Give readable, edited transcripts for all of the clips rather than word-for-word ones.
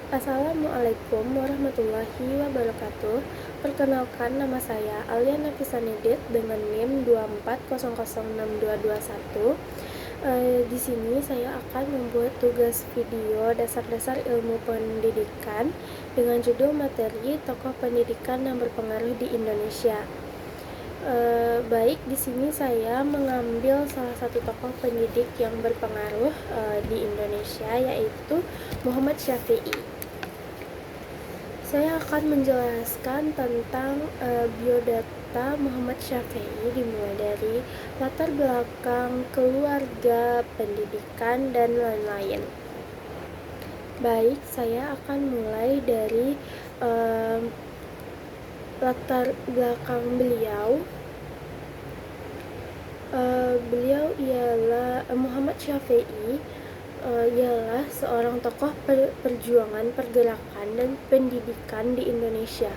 Assalamualaikum warahmatullahi wabarakatuh. Perkenalkan, nama saya Alia Nafisa Nidit dengan NIM 240062221. Di sini saya akan membuat tugas video dasar-dasar ilmu pendidikan dengan judul materi tokoh pendidikan yang berpengaruh di Indonesia. Baik, di sini saya mengambil salah satu tokoh pendidik yang berpengaruh di Indonesia, yaitu Muhammad Syafi'i. Saya akan menjelaskan tentang biodata Muhammad Syafi'i, dimulai dari latar belakang, keluarga, pendidikan, dan lain-lain. Baik, saya akan mulai dari latar belakang beliau. Beliau ialah Muhammad Syafi'i ialah seorang tokoh perjuangan, pergerakan, dan pendidikan di Indonesia.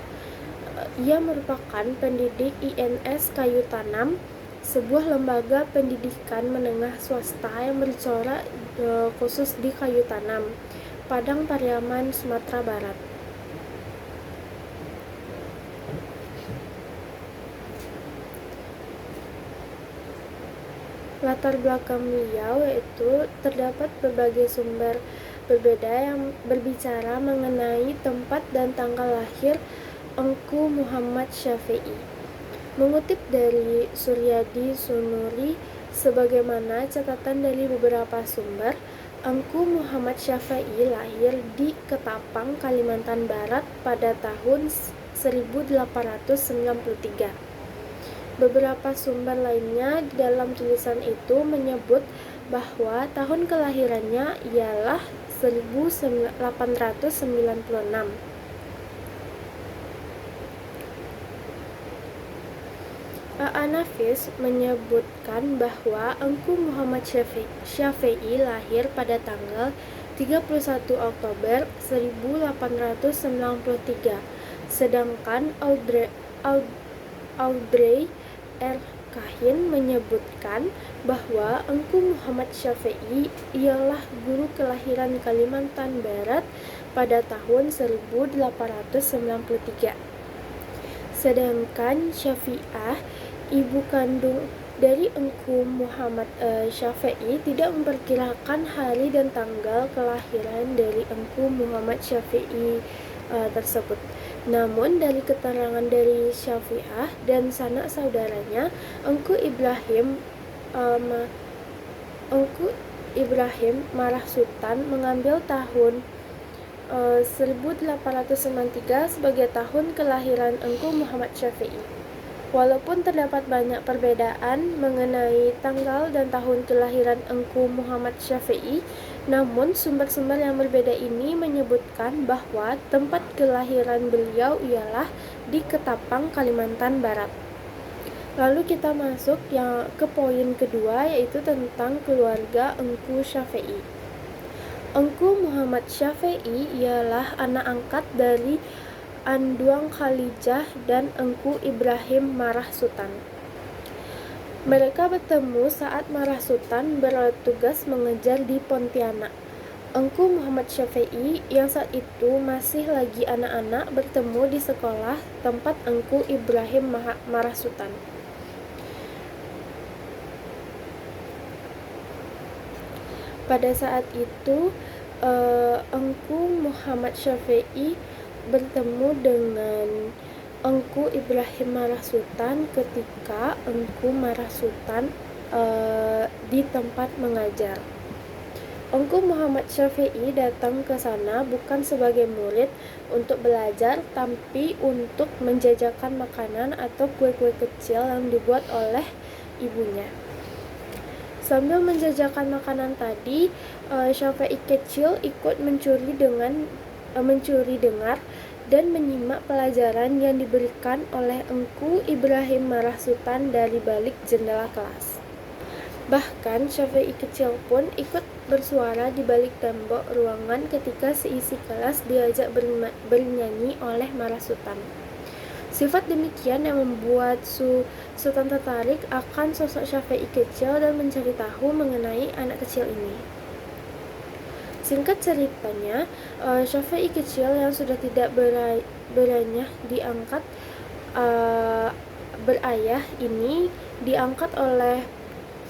Ia merupakan pendidik INS Kayu Tanam, sebuah lembaga pendidikan menengah swasta yang bercorak khusus di Kayu Tanam, Padang Pariaman, Sumatera Barat. Latar belakang beliau yaitu terdapat berbagai sumber berbeda yang berbicara mengenai tempat dan tanggal lahir Engku Muhammad Syafi'i. Mengutip dari Suryadi Sunuri, sebagaimana catatan dari beberapa sumber, Engku Muhammad Syafi'i lahir di Ketapang, Kalimantan Barat pada tahun 1893. Beberapa sumber lainnya di dalam tulisan itu menyebut bahwa tahun kelahirannya ialah 1896. Nafis menyebutkan bahwa Engku Muhammad Syafi'i lahir pada tanggal 31 Oktober 1893, sedangkan Audrey R. Kahin menyebutkan bahwa Engku Muhammad Syafi'i ialah guru kelahiran Kalimantan Barat pada tahun 1893. Sedangkan Syafi'ah, ibu kandung dari Engku Muhammad Syafi'i, tidak memperkirakan hari dan tanggal kelahiran dari Engku Muhammad Syafi'i tersebut. Namun dari keterangan dari Syafi'ah dan sanak saudaranya, Engku Ibrahim Marah Sultan mengambil tahun 1893 sebagai tahun kelahiran Engku Muhammad Syafi'i. Walaupun terdapat banyak perbedaan mengenai tanggal dan tahun kelahiran Engku Muhammad Syafi'i, namun sumber-sumber yang berbeda ini menyebutkan bahwa tempat kelahiran beliau ialah di Ketapang, Kalimantan Barat. Lalu kita masuk ke poin kedua, yaitu tentang keluarga Engku Syafi'i. Engku Muhammad Syafi'i ialah anak angkat dari Anduang Khalijah dan Engku Ibrahim Marah Sultan. Mereka bertemu saat Marah Sultan bertugas mengejar di Pontianak. Engku Muhammad Syafi'i yang saat itu masih lagi anak-anak bertemu di sekolah tempat Engku Ibrahim Marah Sultan. Pada saat itu Engku Muhammad Syafi'i bertemu dengan Engku Ibrahim Marah Sultan ketika Engku Marah Sultan di tempat mengajar. Engku Muhammad Syafi'i datang ke sana bukan sebagai murid untuk belajar, tapi untuk menjajakan makanan atau kue-kue kecil yang dibuat oleh ibunya. Sambil menjajakan makanan tadi, Syafi'i kecil ikut mencuri dengar dan menyimak pelajaran yang diberikan oleh Engku Ibrahim Marah Sultan dari balik jendela kelas. Bahkan Syafi'i kecil pun ikut bersuara di balik tembok ruangan ketika seisi kelas diajak bernyanyi oleh Marah Sultan. Sifat demikian yang membuat Sultan tertarik akan sosok Syafi'i kecil dan mencari tahu mengenai anak kecil ini. Singkat ceritanya, Syafi'i kecil yang sudah tidak beranyah diangkat berayah ini diangkat oleh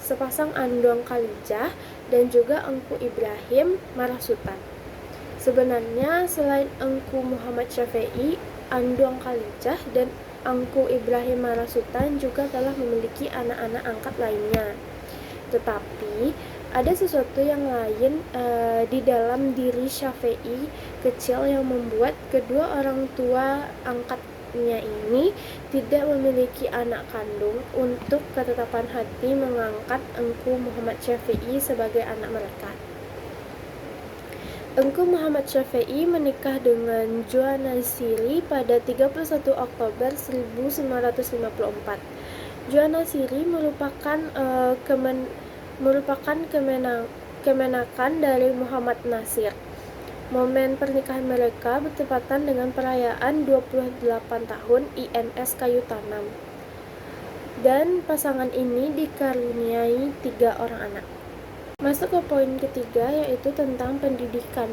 sepasang Anduang Khalijah dan juga Engku Ibrahim Marasutan. Sebenarnya selain Engku Muhammad Syafi'i, Anduang Khalijah dan Engku Ibrahim Marasutan juga telah memiliki anak-anak angkat lainnya. Tetapi ada sesuatu yang lain di dalam diri Syafi'i kecil yang membuat kedua orang tua angkatnya ini tidak memiliki anak kandung untuk ketetapan hati mengangkat Engku Muhammad Syafi'i sebagai anak mereka. Engku Muhammad Syafi'i menikah dengan Joanna Siri pada 31 Oktober 1954. Joanna Siri merupakan kemenakan dari Muhammad Nasir. Momen pernikahan mereka bertepatan dengan perayaan 28 tahun INS Kayu Tanam. Dan pasangan ini dikaruniai 3 orang anak. Masuk ke poin ketiga, yaitu tentang pendidikan.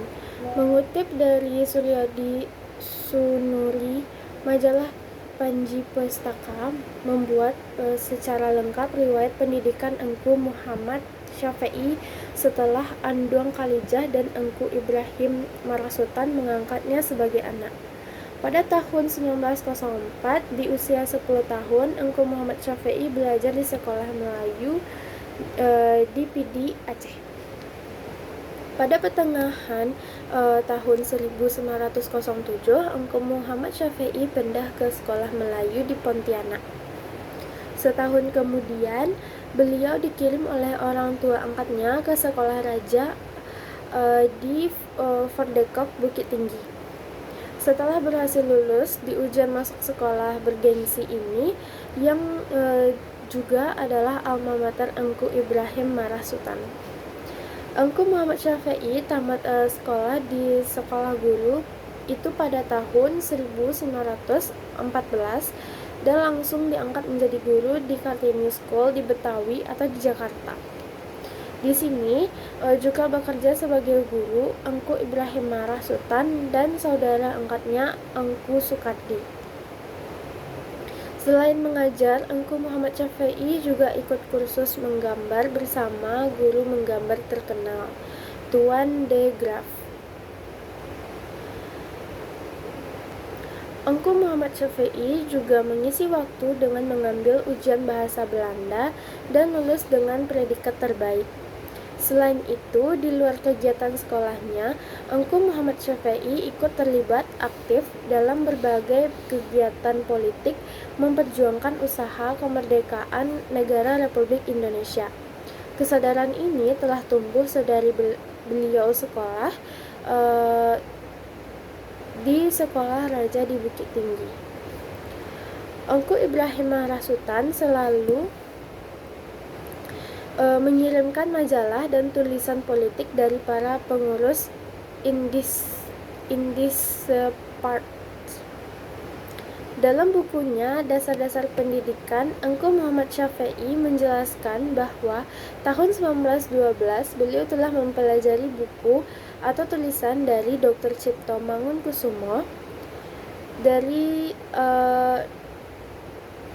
Mengutip dari Suryadi Sunuri, majalah Panji Pustaka membuat secara lengkap riwayat pendidikan Engku Muhammad Syafi'i setelah Anduang Khalijah dan Engku Ibrahim Marasutan mengangkatnya sebagai anak. Pada tahun 1904, di usia 10 tahun, Engku Muhammad Syafi'i belajar di sekolah Melayu di Pidi, Aceh. Pada pertengahan tahun 1907, Engku Muhammad Syafi'i pindah ke sekolah Melayu di Pontianak. Setahun kemudian, beliau dikirim oleh orang tua angkatnya ke sekolah raja di Fordekok, Bukit Tinggi. Setelah berhasil lulus di ujian masuk sekolah bergengsi ini, yang juga adalah alma mater Engku Ibrahim Marasutan. Engku Muhammad Syafi'i tamat sekolah di sekolah guru itu pada tahun 1914 dan langsung diangkat menjadi guru di Kartini School di Betawi atau di Jakarta. Di sini juga bekerja sebagai guru Engku Ibrahim Marasutan dan saudara angkatnya Engku Sukardi. Selain mengajar, Engku Muhammad Syafi'i juga ikut kursus menggambar bersama guru menggambar terkenal, Tuan de Graaf. Engku Muhammad Syafi'i juga mengisi waktu dengan mengambil ujian bahasa Belanda dan lulus dengan predikat terbaik. Selain itu, di luar kegiatan sekolahnya, Engku Muhammad Syafi'i ikut terlibat aktif dalam berbagai kegiatan politik memperjuangkan usaha kemerdekaan negara Republik Indonesia. Kesadaran ini telah tumbuh sedari beliau sekolah di Sekolah Raja di Bukit Tinggi. Engku Ibrahim Marasutan selalu mengirimkan majalah dan tulisan politik dari para pengurus Indisepart. Dalam bukunya Dasar-Dasar Pendidikan, Engku Muhammad Syafi'i menjelaskan bahwa tahun 1912 beliau telah mempelajari buku atau tulisan dari Dr. Cipto Mangunkusumo, dari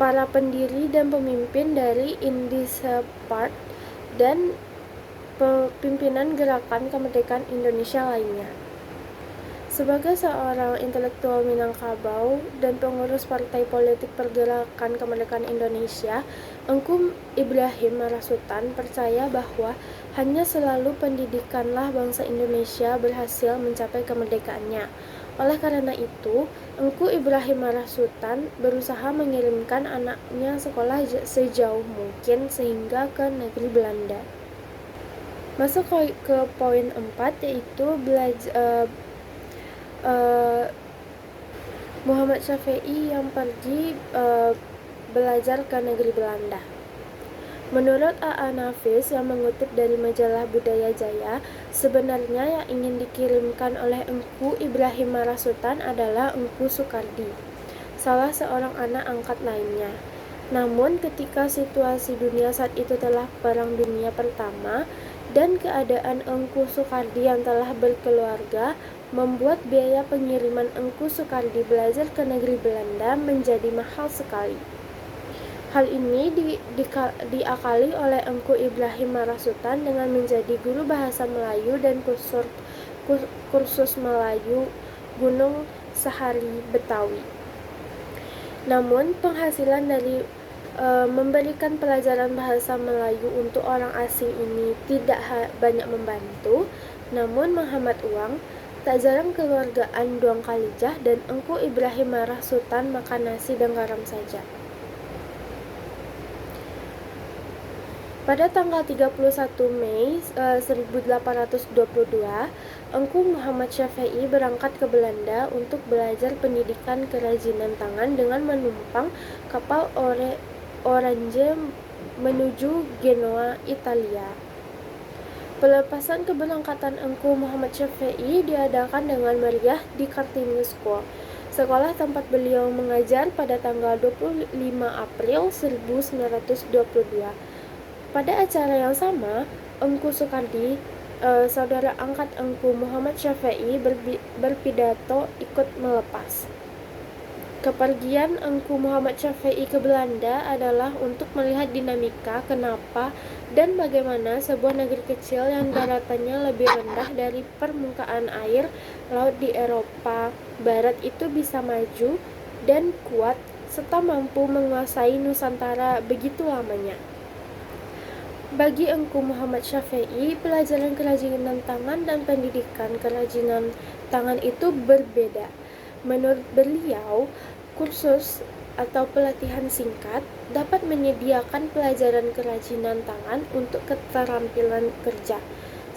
para pendiri dan pemimpin dari Indisepart dan pimpinan gerakan kemerdekaan Indonesia lainnya. Sebagai seorang intelektual Minangkabau dan pengurus partai politik pergerakan kemerdekaan Indonesia, Engku Ibrahim Marasutan percaya bahwa hanya selalu pendidikanlah bangsa Indonesia berhasil mencapai kemerdekaannya. Oleh karena itu, Engku Ibrahim Marasutan berusaha mengirimkan anaknya sekolah sejauh mungkin sehingga ke negeri Belanda. Masuk ke poin 4, yaitu Muhammad Syafi'i yang pergi belajar ke negeri Belanda. Menurut A.A. Nafis yang mengutip dari majalah Budaya Jaya, sebenarnya yang ingin dikirimkan oleh Engku Ibrahim Marasutan adalah Engku Sukardi, salah seorang anak angkat lainnya. Namun ketika situasi dunia saat itu telah Perang Dunia Pertama, dan keadaan Engku Soekardi yang telah berkeluarga membuat biaya pengiriman Engku Soekardi belajar ke negeri Belanda menjadi mahal sekali. Hal ini diakali oleh Engku Ibrahim Marasutan dengan menjadi guru bahasa Melayu dan kursus Melayu Gunung Sahari Betawi. Namun penghasilan dari memberikan pelajaran bahasa Melayu untuk orang asing ini tidak banyak membantu. Namun menghemat uang, tak jarang keluargaan Doang Kalijah dan Engku Ibrahim Marasutan makan nasi dan garam saja. Pada tanggal 31 Mei 1822, Engku Muhammad Syafi'i berangkat ke Belanda untuk belajar pendidikan kerajinan tangan dengan menumpang kapal Orange menuju Genoa, Italia. Pelepasan keberangkatan Engku Muhammad Syafi'i diadakan dengan meriah di Kartini School, sekolah tempat beliau mengajar pada tanggal 25 April 1922. Pada acara yang sama, Engku Soekardi, saudara angkat Engku Muhammad Syafi'i, berpidato ikut melepas. Kepergian Engku Muhammad Syafi'i ke Belanda adalah untuk melihat dinamika kenapa dan bagaimana sebuah negeri kecil yang daratannya lebih rendah dari permukaan air laut di Eropa Barat itu bisa maju dan kuat serta mampu menguasai Nusantara begitu lamanya. Bagi Engku Muhammad Syafi'i, pelajaran kerajinan tangan dan pendidikan kerajinan tangan itu berbeda. Menurut beliau, kursus atau pelatihan singkat dapat menyediakan pelajaran kerajinan tangan untuk keterampilan kerja.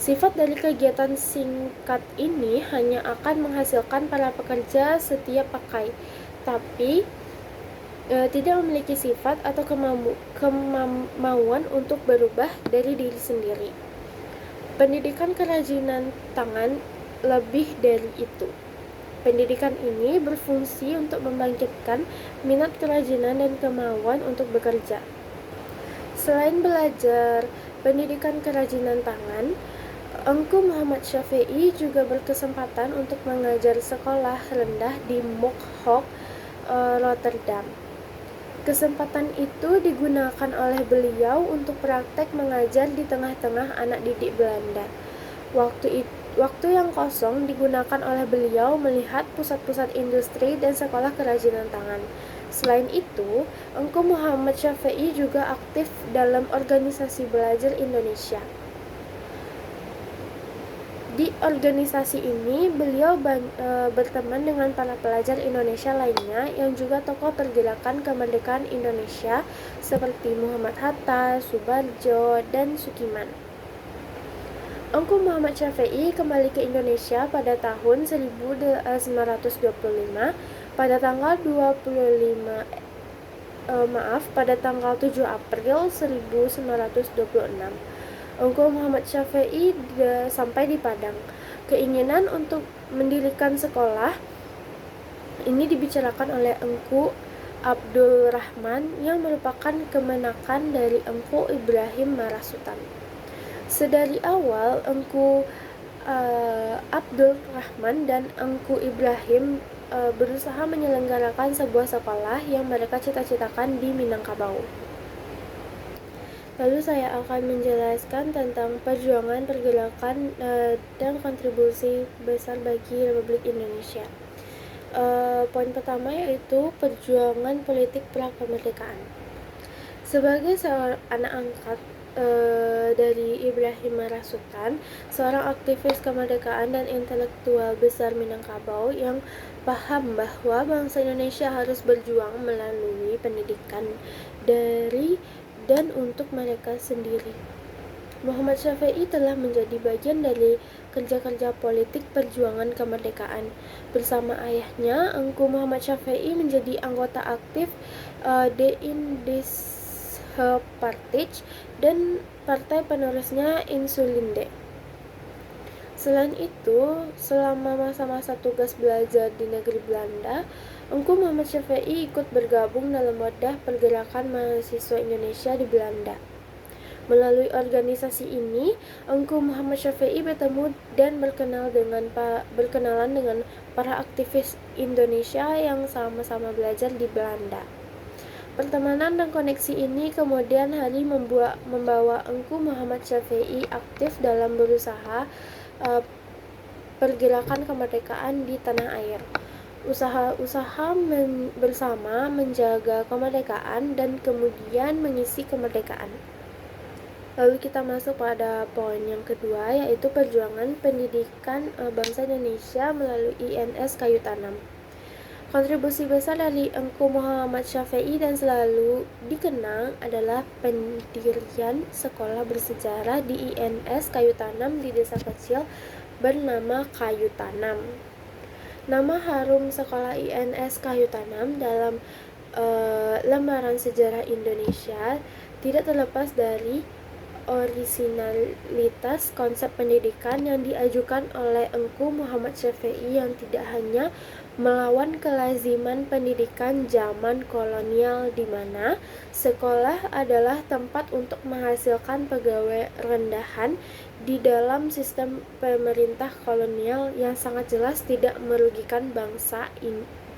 Sifat dari kegiatan singkat ini hanya akan menghasilkan para pekerja setia pakai, tapi tidak memiliki sifat atau kemampuan untuk berubah dari diri sendiri. Pendidikan kerajinan tangan lebih dari itu. Pendidikan ini berfungsi untuk membangkitkan minat kerajinan dan kemauan untuk bekerja. Selain belajar pendidikan kerajinan tangan, Engku Muhammad Syafi'i juga berkesempatan untuk mengajar sekolah rendah di Moorhoek, Rotterdam. Kesempatan itu digunakan oleh beliau untuk praktek mengajar di tengah-tengah anak didik Belanda. Waktu yang kosong digunakan oleh beliau melihat pusat-pusat industri dan sekolah kerajinan tangan. Selain itu, Engku Muhammad Syafi'i juga aktif dalam organisasi belajar Indonesia. Di organisasi ini, beliau berteman dengan para pelajar Indonesia lainnya yang juga tokoh pergerakan kemerdekaan Indonesia seperti Muhammad Hatta, Soebarjo, dan Sukiman. Engku Muhammad Syafi'i kembali ke Indonesia pada tahun 1925 pada tanggal 7 April 1926. Engku Muhammad Syafi'i sampai di Padang. Keinginan untuk mendirikan sekolah ini dibicarakan oleh Engku Abdul Rahman yang merupakan kemenakan dari Engku Ibrahim Marasutan. Sedari awal, Engku Abdul Rahman dan Engku Ibrahim berusaha menyelenggarakan sebuah sekolah yang mereka cita-citakan di Minangkabau. Lalu saya akan menjelaskan tentang perjuangan, pergerakan, dan kontribusi besar bagi Republik Indonesia. Poin pertama yaitu perjuangan politik prakemerdekaan. Sebagai seorang anak angkat dari Ibrahim Marasutan, seorang aktivis kemerdekaan dan intelektual besar Minangkabau yang paham bahwa bangsa Indonesia harus berjuang melalui pendidikan dari dan untuk mereka sendiri. Muhammad Syafi'i telah menjadi bagian dari kerja-kerja politik perjuangan kemerdekaan. Bersama ayahnya, Engku Muhammad Syafi'i menjadi anggota aktif De Indische dan partai penerusnya Insulinde. Selain itu, selama masa-masa tugas belajar di negeri Belanda, Engku Muhammad Syafi'i ikut bergabung dalam wadah pergerakan mahasiswa Indonesia di Belanda. Melalui organisasi ini, Engku Muhammad Syafi'i bertemu dan berkenalan dengan para aktivis Indonesia yang sama-sama belajar di Belanda. Pertemanan dan koneksi ini kemudian membawa Engku Muhammad Syafi'i aktif dalam berusaha pergerakan kemerdekaan di tanah air. Usaha-usaha bersama menjaga kemerdekaan dan kemudian mengisi kemerdekaan. Lalu kita masuk pada poin yang kedua, yaitu perjuangan pendidikan bangsa Indonesia melalui INS Kayu Tanam. Kontribusi besar dari Engku Muhammad Syafi'i dan selalu dikenang adalah pendirian sekolah bersejarah di INS Kayu Tanam di desa kecil bernama Kayu Tanam. Nama harum sekolah INS Kayu Tanam dalam lembaran sejarah Indonesia tidak terlepas dari orisinalitas konsep pendidikan yang diajukan oleh Engku Muhammad Syafi'i yang tidak hanya melawan kelaziman pendidikan zaman kolonial di mana sekolah adalah tempat untuk menghasilkan pegawai rendahan di dalam sistem pemerintah kolonial yang sangat jelas tidak merugikan bangsa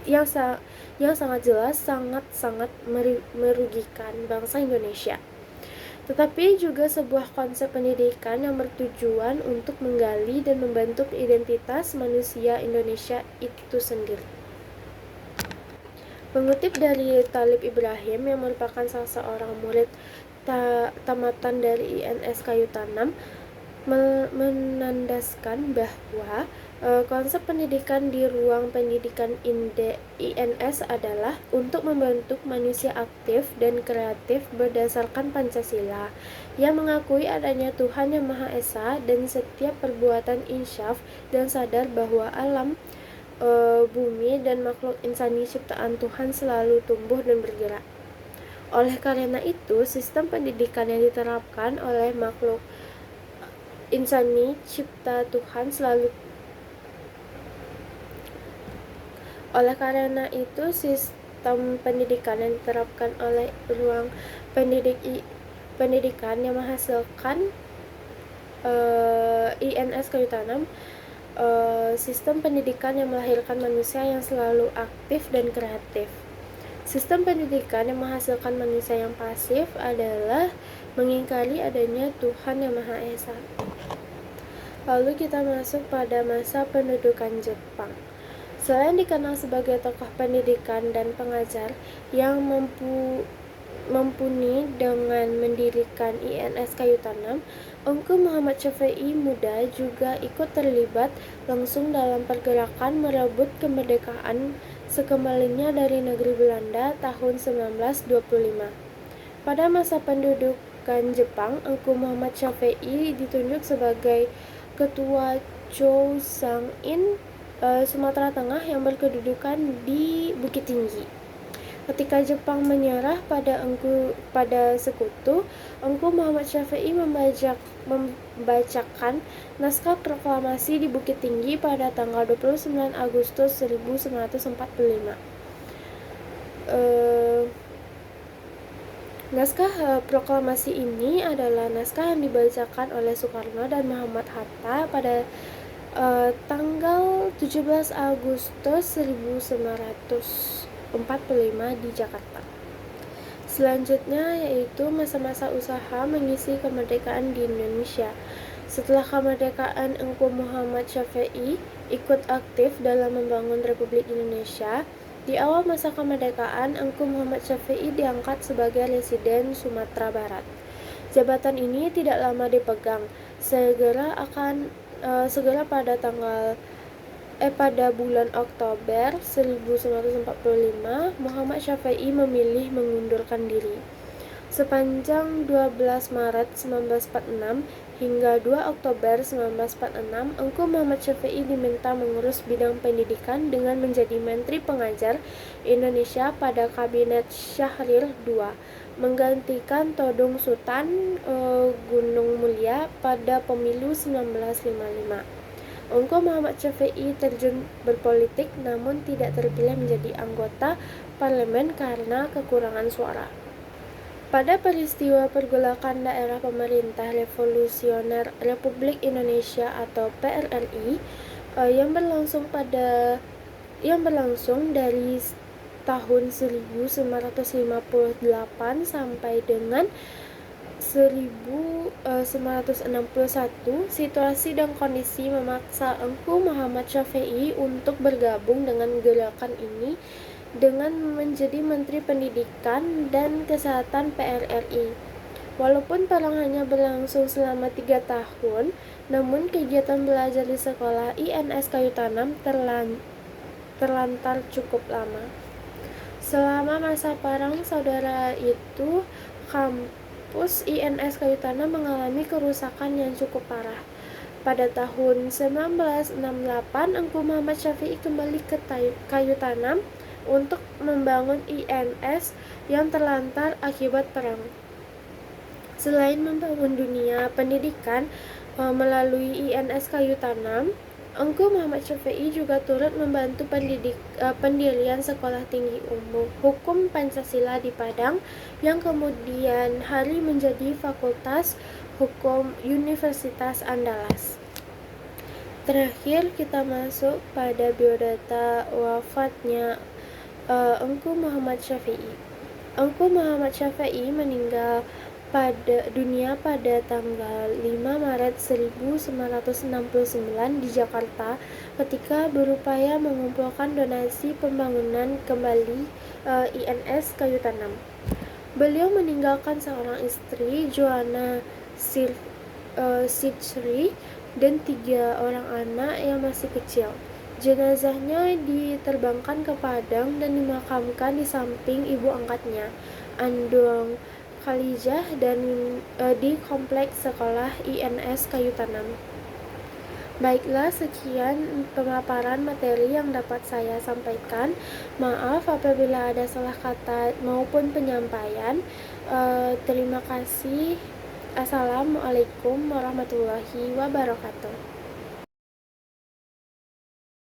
yang sangat jelas sangat merugikan bangsa Indonesia, tetapi juga sebuah konsep pendidikan yang bertujuan untuk menggali dan membentuk identitas manusia Indonesia itu sendiri. Mengutip dari Thalib Ibrahim yang merupakan salah seorang murid tamatan dari INS Kayu Tanam, menandaskan bahwa konsep pendidikan di ruang pendidikan INS adalah untuk membentuk manusia aktif dan kreatif berdasarkan Pancasila yang mengakui adanya Tuhan Yang Maha Esa dan setiap perbuatan insyaf dan sadar bahwa alam, bumi, dan makhluk insani ciptaan Tuhan selalu tumbuh dan bergerak. Oleh karena itu, sistem pendidikan yang diterapkan oleh makhluk insani cipta Tuhan selalu Oleh karena itu, sistem pendidikan yang diterapkan oleh ruang pendidikan yang menghasilkan INS Kayu Tanam, sistem pendidikan yang melahirkan manusia yang selalu aktif dan kreatif. Sistem pendidikan yang menghasilkan manusia yang pasif adalah mengingkari adanya Tuhan Yang Maha Esa. Lalu kita masuk pada masa pendudukan Jepang. Selain dikenal sebagai tokoh pendidikan dan pengajar yang mumpuni dengan mendirikan INS Kayu Tanam, Engku Muhammad Syafi'i muda juga ikut terlibat langsung dalam pergerakan merebut kemerdekaan sekembalinya dari negeri Belanda tahun 1925. Pada masa pendudukan Jepang, Engku Muhammad Syafi'i ditunjuk sebagai Ketua Chousang-in Sumatera Tengah yang berkedudukan di Bukit Tinggi. Ketika Jepang menyerah pada sekutu, Engku Muhammad Syafi'i membacakan naskah proklamasi di Bukit Tinggi pada tanggal 29 Agustus 1945. Naskah proklamasi ini adalah naskah yang dibacakan oleh Soekarno dan Muhammad Hatta pada tanggal 17 Agustus 1945 di Jakarta. Selanjutnya yaitu masa-masa usaha mengisi kemerdekaan di Indonesia. Setelah kemerdekaan, Engku Muhammad Syafi'i ikut aktif dalam membangun Republik Indonesia. Di awal masa kemerdekaan, Engku Muhammad Syafi'i diangkat sebagai Residen Sumatera Barat. Jabatan ini tidak lama dipegang. Segera pada bulan Oktober 1945, Muhammad Syafi'i memilih mengundurkan diri. Sepanjang 12 Maret 1946 hingga 2 Oktober 1946, Engku Muhammad Syafi'i diminta mengurus bidang pendidikan dengan menjadi Menteri Pengajar Indonesia pada Kabinet Syahrir II, menggantikan Todung Sultan Gunung Mulia pada pemilu 1955. Engku Muhammad Syafi'i terjun berpolitik namun tidak terpilih menjadi anggota parlemen karena kekurangan suara. Pada peristiwa pergolakan daerah pemerintah revolusioner Republik Indonesia atau PRRI yang berlangsung dari tahun 1958 sampai dengan 1961, situasi dan kondisi memaksa Engku Muhammad Syafei untuk bergabung dengan gerakan ini dengan menjadi Menteri Pendidikan dan Kesehatan PRRI. Walaupun perang hanya berlangsung selama 3 tahun, namun kegiatan belajar di sekolah INS Kayu Tanam terlantar cukup lama. Selama masa perang saudara itu, kampus INS Kayu Tanam mengalami kerusakan yang cukup parah. Pada tahun 1968, Engku Muhammad Syafei kembali ke Kayu Tanam untuk membangun INS yang terlantar akibat perang. Selain membangun dunia pendidikan melalui INS Kayu Tanam, Engku Muhammad Syafei juga turut membantu pendirian Sekolah Tinggi Umum Hukum Pancasila di Padang yang kemudian hari menjadi Fakultas Hukum Universitas Andalas. Terakhir kita masuk pada biodata wafatnya Engku Muhammad Syafei. Engku Muhammad Syafei meninggal dunia pada tanggal 5 Maret 1969 di Jakarta ketika berupaya mengumpulkan donasi pembangunan kembali INS Kayu Tanam. Beliau meninggalkan seorang istri, Joanna Sitsri, dan 3 orang anak yang masih kecil. Jenazahnya diterbangkan ke Padang dan dimakamkan di samping ibu angkatnya, Andong Khalijah, dan di kompleks sekolah INS Kayu Tanam. Baiklah, sekian pemaparan materi yang dapat saya sampaikan. Maaf apabila ada salah kata maupun penyampaian. Terima kasih. Assalamualaikum warahmatullahi wabarakatuh.